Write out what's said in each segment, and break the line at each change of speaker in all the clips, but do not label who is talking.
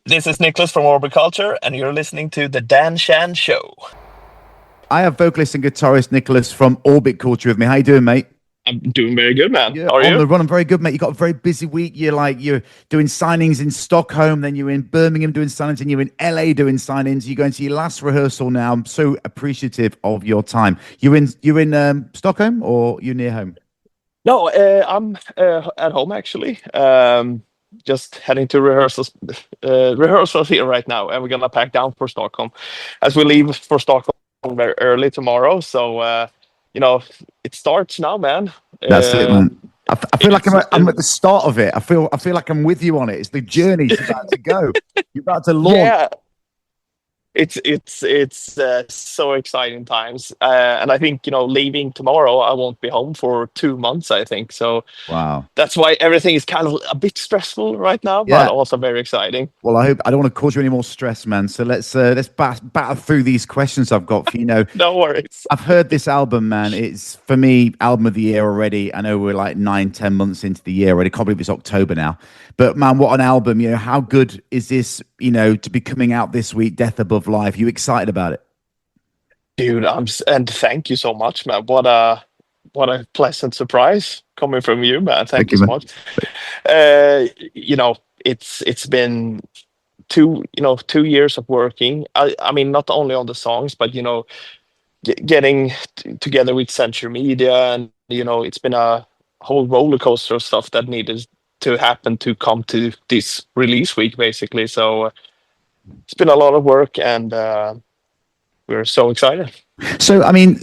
This is Niklas from Orbit Culture, and you're listening to The Dan Shan Show.
I have vocalist and guitarist Niklas from Orbit Culture with me. How you doing, mate?
I'm doing very good, man.
You're
How are you?
on the run. I'm very good, mate. You got a very busy week. You're doing signings in Stockholm, then you're in Birmingham doing signings, and you're in LA doing signings. You're going to your last rehearsal now. I'm so appreciative of your time. You're in Stockholm, or you're near home?
No, I'm at home actually. Just heading to rehearsals here right now, and we're gonna pack down for Stockholm as we leave for Stockholm very early tomorrow. So it starts now, man.
That's it, man. I feel like I'm at the start of it. I feel like I'm with you on it. It's the journey. It's about to go. You're about to launch.
Yeah. It's so exciting times, and I think leaving tomorrow, I won't be home for 2 months. I think so.
Wow,
that's why everything is kind of a bit stressful right now, but also very exciting.
Well, I don't want to cause you any more stress, man. So let's batter through these questions I've got for you.
No worries.
I've heard this album, man. It's for me album of the year already. I know we're like 9-10 months into the year already. Can't believe it's October now. But man, what an album! How good is this? To be coming out this week, Death Above Life. You excited about it,
dude? And thank you so much, man. What a pleasant surprise coming from you, man. Thank you so much. It's been 2 years of working. I mean, not only on the songs, but getting together with Chantrey Media, and it's been a whole roller coaster of stuff that needed to happen to come to this release week, basically. So it's been a lot of work, and we're so excited.
So, I mean,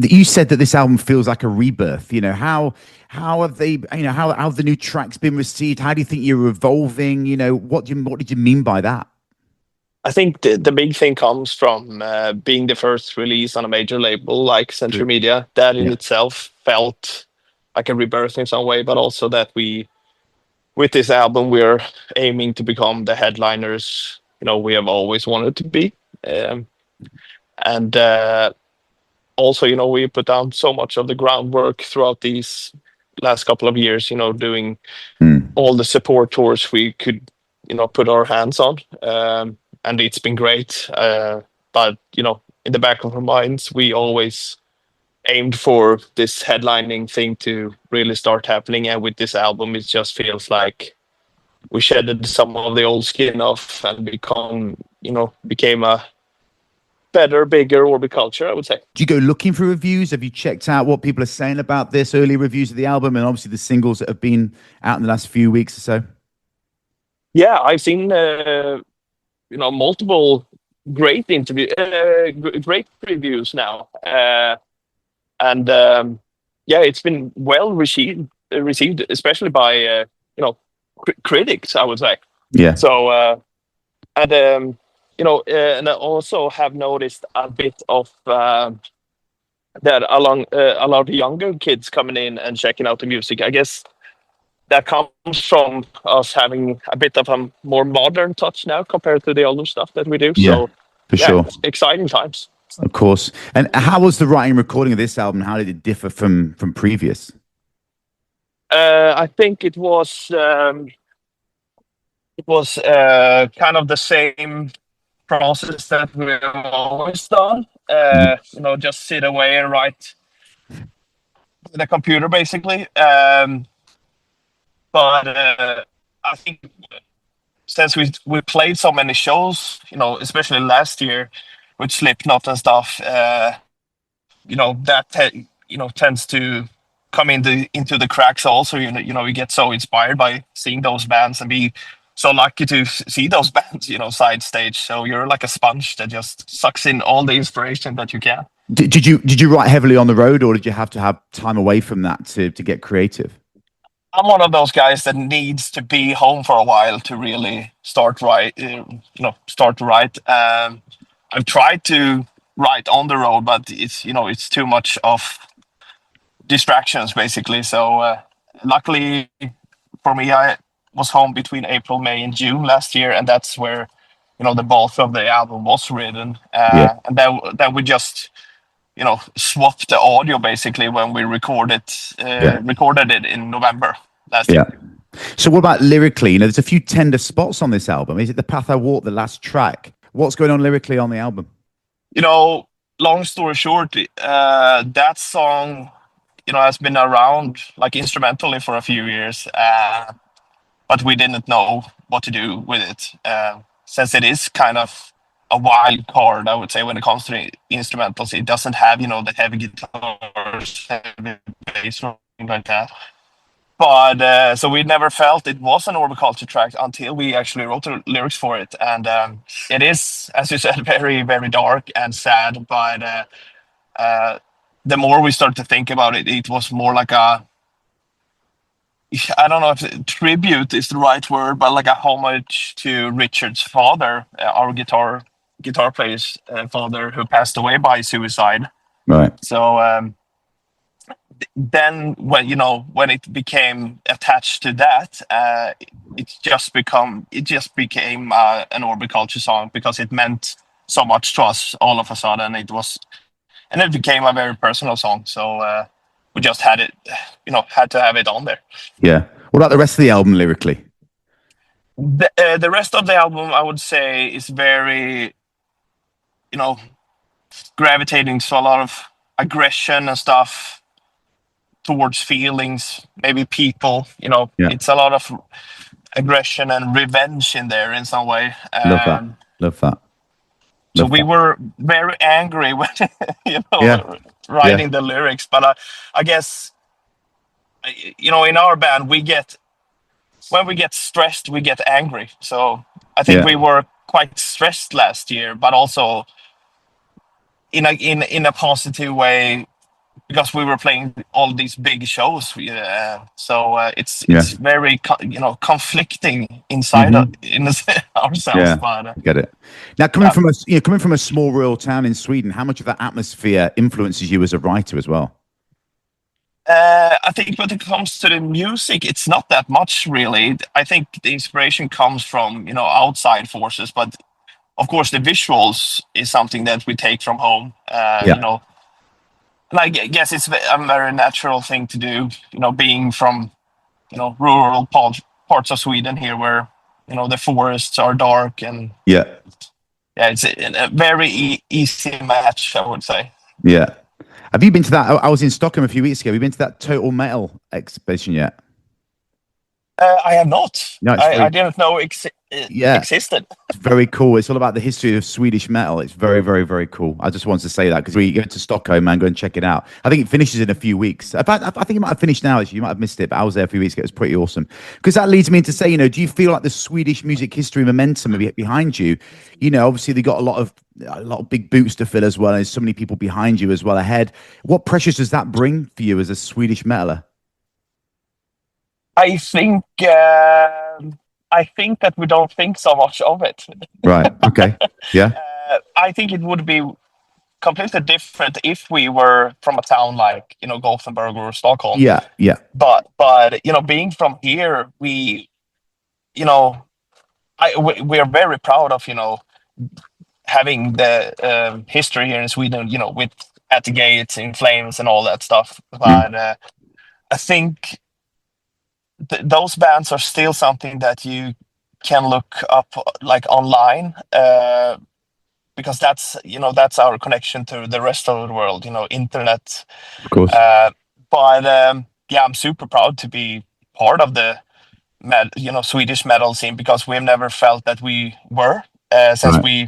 you said that this album feels like a rebirth. How have they? How have the new tracks been received? How do you think you're evolving? What did you mean by that?
I think the big thing comes from being the first release on a major label like Chantrey Media. That in itself felt like a rebirth in some way, but also that with this album, we're aiming to become the headliners we have always wanted to be. And also, we put down so much of the groundwork throughout these last couple of years, doing all the support tours we could, put our hands on. And it's been great. But, in the back of our minds, we always aimed for this headlining thing to really start happening. And with this album, it just feels like we shedded some of the old skin off and became a better, bigger Orbit Culture, I would say.
Do you go looking for reviews? Have you checked out what people are saying about this, early reviews of the album, and obviously the singles that have been out in the last few weeks or so?
Yeah, I've seen multiple great great reviews now, and it's been well received, especially by critics, I would say. Yeah. So and I also have noticed a bit of that along a lot of younger kids coming in and checking out the music. I guess that comes from us having a bit of a more modern touch now compared to the older stuff that we do.
Yeah, so for sure.
Exciting times.
Of course. And how was the writing and recording of this album? How did it differ from previous?
I think it was kind of the same process that we've always done. Just sit away and write with the computer, basically. But I think since we played so many shows, especially last year with Slipknot and stuff, that tends to come into the cracks also. We get so inspired by seeing those bands and be so lucky to see those bands, side stage. So you're like a sponge that just sucks in all the inspiration that you can.
Did you write heavily on the road, or did you have to have time away from that to get creative?
I'm one of those guys that needs to be home for a while to really start to write. I've tried to write on the road, but it's too much of distractions, basically. So luckily for me, I was home between April, May, and June last year, and that's where the bulk of the album was written. And then we just swapped the audio basically when we recorded it in November last year.
So what about lyrically? You know, there's a few tender spots on this album. Is it The Path I Walk, the last track? What's going on lyrically on the album?
You know, long story short, that song, you know, has been around like instrumentally for a few years, but we didn't know what to do with it, since it is kind of a wild card, I would say, when it comes to the instrumentals. It doesn't have, you know, the heavy guitars, heavy bass, or anything like that. But so we never felt it was an Orbiculture track until we actually wrote the lyrics for it, and it is, as you said, very, very dark and sad. But the more we started to think about it, it was more like a, I don't know if tribute is the right word, but like a homage to Richard's father, our guitar player's father, who passed away by suicide.
Right.
So then when it became attached to that, it just became an Orbiculture song, because it meant so much to us all of a sudden. It became a very personal song. So we just had to have it on there.
Yeah. What about the rest of the album lyrically?
The rest of the album, I would say, is very, gravitating to a lot of aggression and stuff towards feelings, maybe people. It's a lot of aggression and revenge in there in some way.
Love that.
So we were very angry when writing the lyrics, but I guess in our band when we get stressed, we get angry. So I think we were quite stressed last year, but also in a positive way, because we were playing all these big shows. So it's very conflicting inside ourselves.
Yeah,
but
get it. Now, coming from a small rural town in Sweden, how much of that atmosphere influences you as a writer as well?
I think when it comes to the music, it's not that much really. I think the inspiration comes from outside forces, but of course the visuals is something that we take from home. And I guess it's a very natural thing to do, being from rural parts of Sweden here, where the forests are dark, and it's a very easy match, I would say.
Yeah. Have you been to that? I was in Stockholm a few weeks ago. Have you been to that Total Metal exhibition yet?
I have not. No, I didn't know existed.
It's very cool. It's all about the history of Swedish metal. It's very, very, very cool. I just wanted to say that because we go to Stockholm, man, go and check it out. I think it finishes in a few weeks. In fact, I think it might have finished now. Actually, you might have missed it, but I was there a few weeks ago. It was pretty awesome. Because that leads me into say, do you feel like the Swedish music history momentum behind you? Obviously they got a lot of big boots to fill as well. And there's so many people behind you as well ahead. What pressures does that bring for you as a Swedish metaler?
I think that we don't think so much of it.
Right. Okay. Yeah.
I think it would be completely different if we were from a town like Gothenburg or Stockholm.
Yeah. Yeah.
But being from here, we are very proud of having the history here in Sweden. With At the Gates, In Flames, and all that stuff. But I think those bands are still something that you can look up like online, because that's our connection to the rest of the world, internet.
Of course.
But I'm super proud to be part of the Swedish metal scene, because we've never felt that we were, since we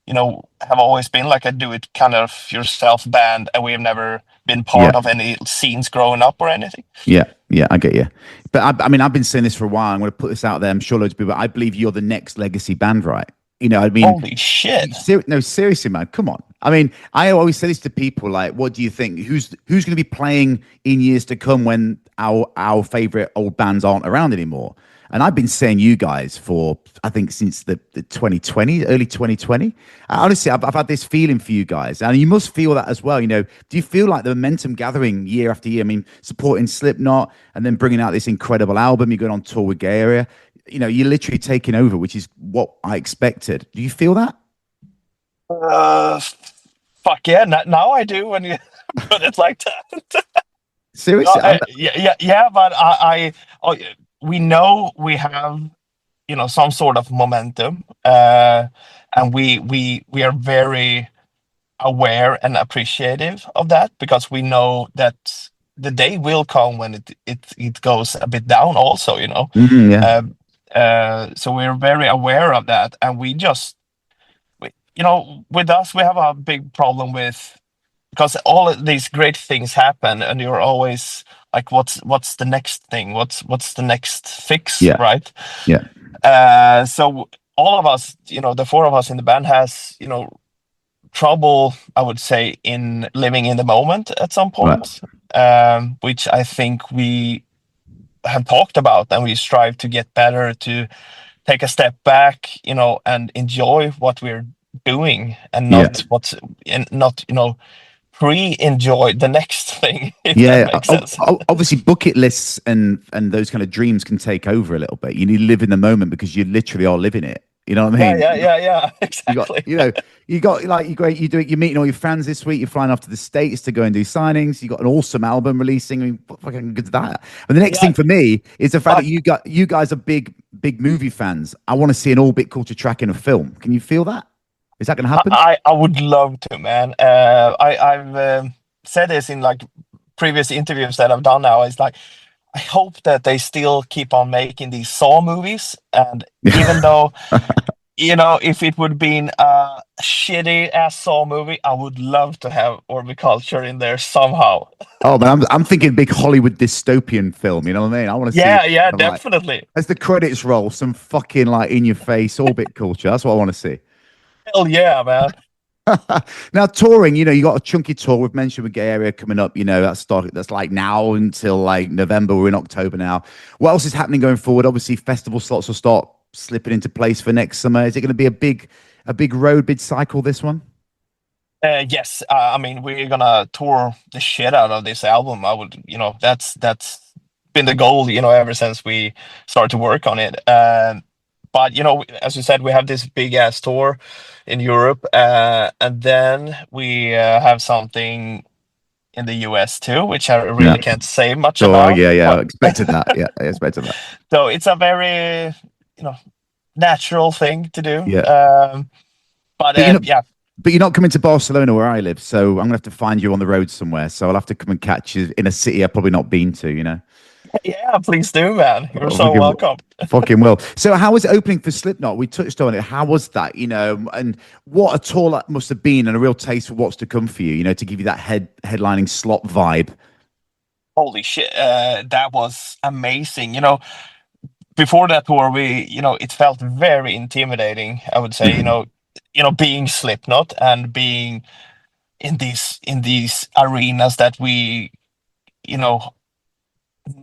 have always been like a do it kind of yourself band, and we've never been part of any scenes growing up or anything.
Yeah, I get you. But I've been saying this for a while. I'm going to put this out there. I'm sure loads of people. I believe you're the next legacy band, right?
Holy shit!
No, seriously, man. Come on. I always say this to people. Like, what do you think? Who's going to be playing in years to come when our favorite old bands aren't around anymore? And I've been saying you guys for, I think, since the 2020, early 2020. Honestly, I've had this feeling for you guys. And you must feel that as well. Do you feel like the momentum gathering year after year? Supporting Slipknot and then bringing out this incredible album. You're going on tour with Gaia. You're literally taking over, which is what I expected. Do you feel that?
Fuck yeah. Now I do when you put it like that.
Seriously?
Yeah, but we know we have, some sort of momentum, and we are very aware and appreciative of that, because we know that the day will come when it goes a bit down also,
Yeah.
so we're very aware of that, and with us, we have a big problem with, because all of these great things happen, and you're always like, what's the next thing, what's the next fix,
Yeah.
right?
Yeah.
So all of us, the four of us in the band has, trouble, I would say, in living in the moment at some
Right.
point, which I think we have talked about, and we strive to get better, to take a step back, and enjoy what we're doing, and
Yeah.
not pre-enjoy the next thing, if that
Yeah,
makes sense.
obviously bucket lists and those kind of dreams can take over a little bit. You need to live in the moment because you literally are living it. You know what I mean?
Yeah,
You got,
exactly.
you're meeting all your fans this week. You're flying off to the States to go and do signings. You got an awesome album releasing. I mean, what fucking good is that? And the next
Yeah.
thing for me is the fact that you guys are big movie fans. I want to see an all bit culture track in a film. Can you feel that? Is that going to happen?
I would love to, man. I've said this in like previous interviews that I've done now. It's like, I hope that they still keep on making these Saw movies, and even though, if it would been a shitty ass Saw movie, I would love to have Orbiculture in there somehow.
Oh man, I'm thinking big Hollywood dystopian film. You know what I mean? I want to see
Yeah,
like
definitely.
as the credits roll, some fucking like in your face orbit culture. That's what I want to see.
Hell yeah, man.
Now touring, you got a chunky tour. We've mentioned with Gay Area coming up. That's like now until like November. We're in October now. What else is happening going forward? Obviously, festival slots will start slipping into place for next summer. Is it going to be a big road, big cycle? This one?
Yes, I mean, we're gonna tour the shit out of this album. That's been the goal, ever since we started to work on it. But as you said, we have this big ass tour in Europe, and then we have something in the US too, which I
Yeah.
really can't say much
Oh
about.
yeah. I
But
expected that. Yeah, I expected that.
so it's a very, natural thing to do.
Yeah.
But
But
yeah.
But you're not coming to Barcelona where I live, so I'm gonna have to find you on the road somewhere. So I'll have to come and catch you in a city I've probably not been to.
Yeah, please do, man. You're
Oh,
so welcome.
fucking will. So how was it opening for Slipknot? We touched on it. How was that? And what a tour that must have been, and a real taste for what's to come for you. To give you that headlining slot vibe.
Holy shit, that was amazing. Before that tour, it felt very intimidating, I would say. Being Slipknot and being in these arenas that we,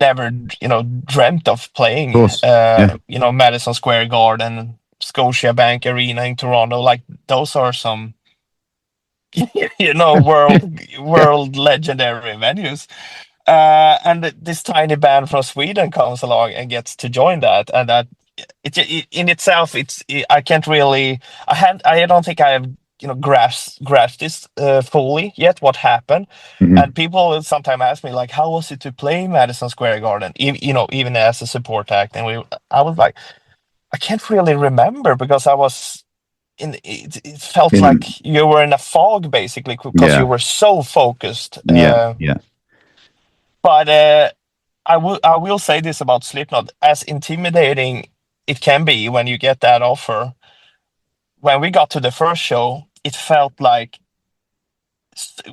never, dreamt of playing.
Of course. Yeah.
Madison Square Garden, Scotiabank Arena in Toronto. Like, those are some, world legendary venues. And this tiny band from Sweden comes along and gets to join that, and that in itself, I can't really, I don't think I have, grasped this fully yet, what happened. And people sometimes ask me, like, how was it to play Madison Square Garden, even as a support act? And I was like, I can't really remember, because I was it felt like you were in a fog, basically, because you were so focused.
Yeah.
But I will say this about Slipknot: as intimidating it can be when you get that offer. When we got to the first show, it felt like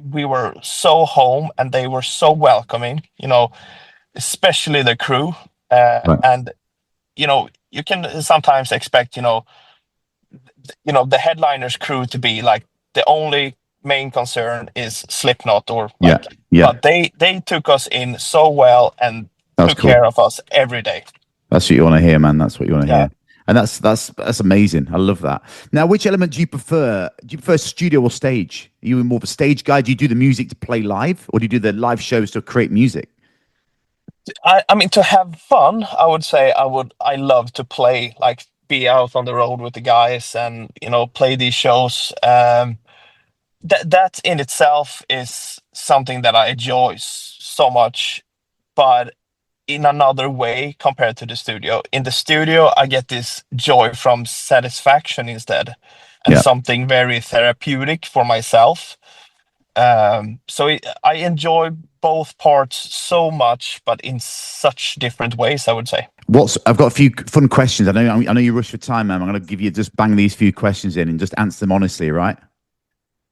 we were so home, and they were so welcoming. Especially the crew,
Right.
and you can sometimes expect the headliners crew to be like the only main concern is Slipknot, or like,
Yeah.
but they took us in so well, and
That's
took
cool.
care of us every day.
That's what you want to hear, man. That's what you want to hear. And that's amazing. I love that. Now, which element do you prefer? Do you prefer studio or stage? Are you more of a stage guy? Do you do the music to play live, or do you do the live shows to create music?
I mean, to have fun, I would say I love to play, like, be out on the road with the guys, and play these shows. That in itself is something that I enjoy so much. But in another way compared to the studio. In the studio, I get this joy from satisfaction instead, and
Yeah.
something very therapeutic for myself. I enjoy both parts so much, but in such different ways, I would say.
I've got a few fun questions. I know you rush for time, man. I'm going to give you just bang these few questions in and just answer them honestly, right?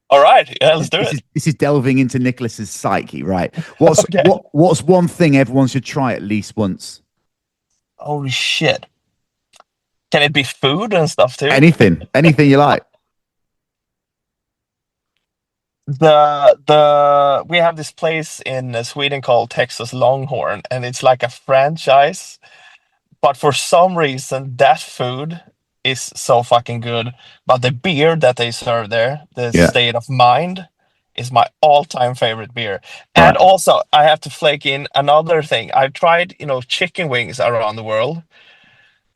All right, yeah, let's do it.
This is delving into Niklas's psyche, right? What's
Okay.
what's one thing everyone should try at least once?
Holy shit. Can it be food and stuff too?
Anything you like.
We have this place in Sweden called Texas Longhorn, and it's like a franchise. But for some reason, that food is so fucking good. But the beer that they serve there, the
Yeah.
State of Mind, is my all-time favorite beer.
Right.
And also, I have to flake in another thing. I've tried, chicken wings around the world,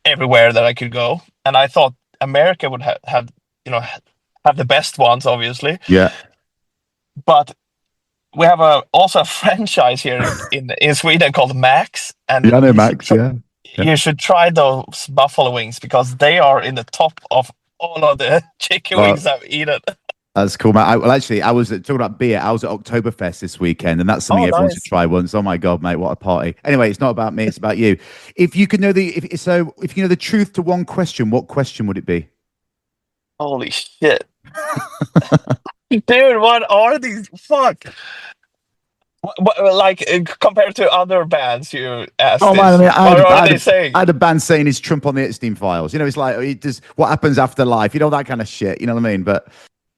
everywhere that I could go, and I thought America would have the best ones, obviously.
Yeah.
But we have also a franchise here in Sweden called Max, and
Yeah, I know Max. Yeah.
you should try those buffalo wings because they are in the top of all of the chicken wings I've eaten.
That's cool, man. I was talking about beer. I was at Oktoberfest this weekend, and that's something everyone should try once. Oh my god, mate, what a party! Anyway, it's not about me; it's about you. If you could know if you know the truth to one question, what question would it be?
Holy shit, dude! What are these? Fuck. Like compared to other bands, you asked.
Oh man, I mean,
I
had a band saying it's Trump on the Epstein files. It's like what happens after life, that kind of shit. You know what I mean? But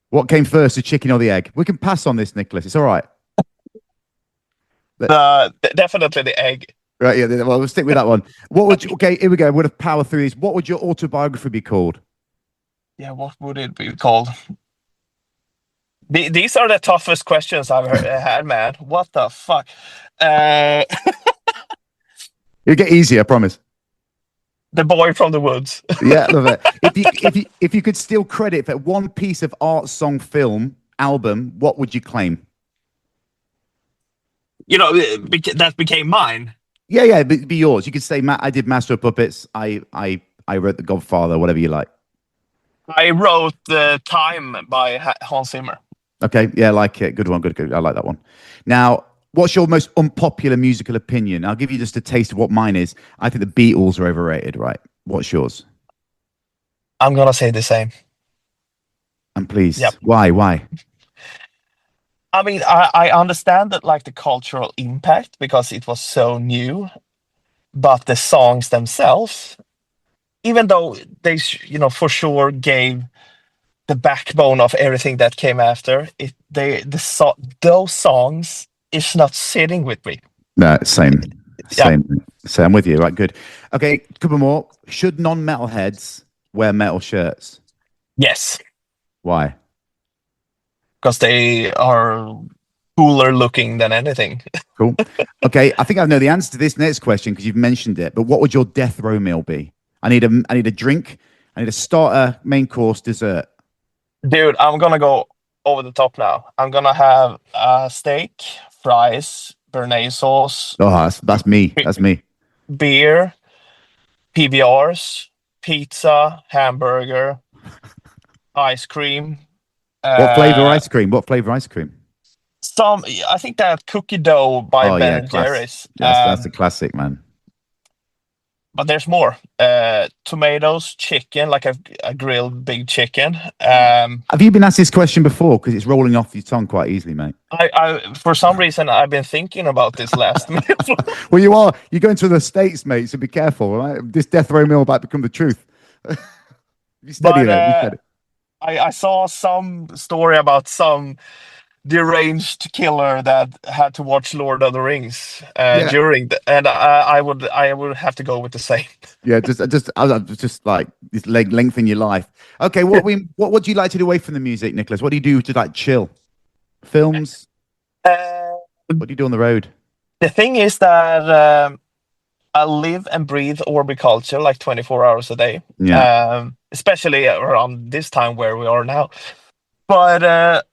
what came first, the chicken or the egg? We can pass on this, Niklas. It's all right.
Definitely the egg.
Right, yeah. Well, we'll stick with that one. Okay, here we go. We're going to power through these. What would your autobiography be called?
Yeah, what would it be called? These are the toughest questions I've had, man. What the fuck?
It'll get easier, I promise.
The Boy from the Woods.
Yeah, love it. If you could steal credit for one piece of art, song, film, album, what would you claim?
That became mine.
Yeah, it'd be yours. You could say, Matt, I did Master of Puppets. I wrote The Godfather, whatever you like.
I wrote The Time by Hans Zimmer.
Okay, yeah, I like it. Good one, good. I like that one. Now, what's your most unpopular musical opinion? I'll give you just a taste of what mine is. I think the Beatles are overrated, right? What's yours?
I'm gonna say the same.
And please, yep. Why?
I mean, I understand that, like, the cultural impact because it was so new, but the songs themselves, even though they, for sure gave the backbone of everything that came after, those songs is not sitting with me.
No, same. I'm with you. Right, good. Okay, couple more. Should non-metalheads wear metal shirts?
Yes.
Why?
Because they are cooler looking than anything.
Cool. Okay, I think I know the answer to this next question because you've mentioned it. But what would your death row meal be? I need a drink. I need a starter, main course, dessert.
Dude, I'm gonna go over the top now. I'm gonna have a steak, fries, béarnaise sauce.
Oh, that's me. That's me.
Beer, PBRs, pizza, hamburger, ice cream.
What flavor ice cream? What flavor ice cream?
I think that cookie dough by Ben & Jerry's.
That's a classic, man.
But there's more. Tomatoes, chicken, like a grilled big chicken.
Have you been asked this question before? Because it's rolling off your tongue quite easily, mate.
I for some reason, I've been thinking about this last meal.
Well, you're going to the States, mate, so be careful, right? This death row meal might become the truth. You steady it.
I saw some story about some deranged killer that had to watch Lord of the Rings during and I would have to go with the same.
Yeah, just like this length in your life. Okay, what would you like to do away from the music, Niklas? What do you do to like chill? Films? What do you do on the road?
The thing is that I live and breathe horticulture like 24 hours a day.
Yeah.
Especially around this time where we are now. But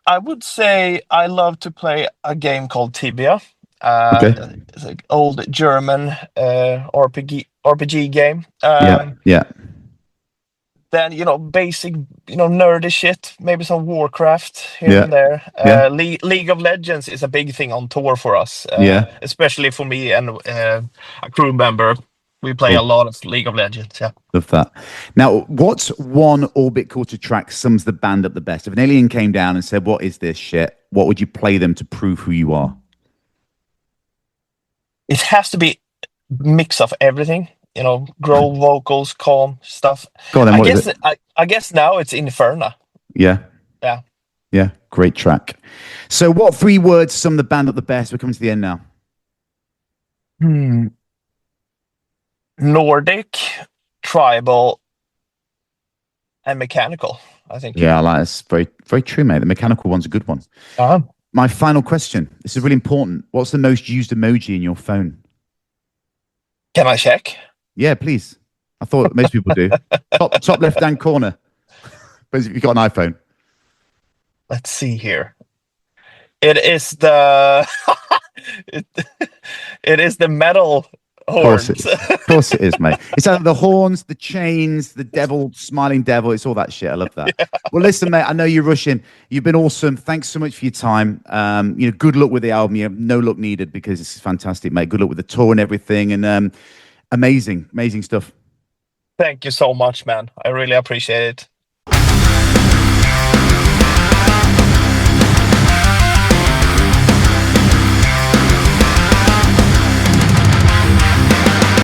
I would say I love to play a game called Tibia. It's an old German RPG game.
Yeah, yeah,
Then basic nerdy shit, maybe some Warcraft here
yeah,
and there.
yeah,
League of Legends is a big thing on tour for us,
yeah.
especially for me and a crew member. We play a
Cool.
lot of League of Legends. Yeah.
Love that. Now, what's one Orbit Culture track sums the band up the best? If an alien came down and said, "What is this shit?" What would you play them to prove who you are?
It has to be mix of everything. Grow vocals, calm stuff.
Go on then.
I
What is
guess
it?
I guess now it's Inferno.
Yeah,
Yeah.
yeah. Great track. So, what three words sum the band up the best? We're coming to the end now.
Nordic, tribal, and mechanical, I think.
Yeah, I like this. Very, very true, mate. The mechanical one's a good one. My final question. This is really important. What's the most used emoji in your phone?
Can I check?
Yeah, please. I thought most people do. Top left-hand corner. But if you've got an iPhone.
Let's see here. It is the it is the metal horns.
Of course it is, mate. It's like the horns, the chains, the devil, smiling devil. It's all that shit. I love that. Yeah. Well, listen, mate, I know you're rushing. You've been awesome. Thanks so much for your time. Good luck with the album. You have no luck needed because it's fantastic, mate. Good luck with the tour and everything. And amazing stuff.
Thank you so much, man. I really appreciate it.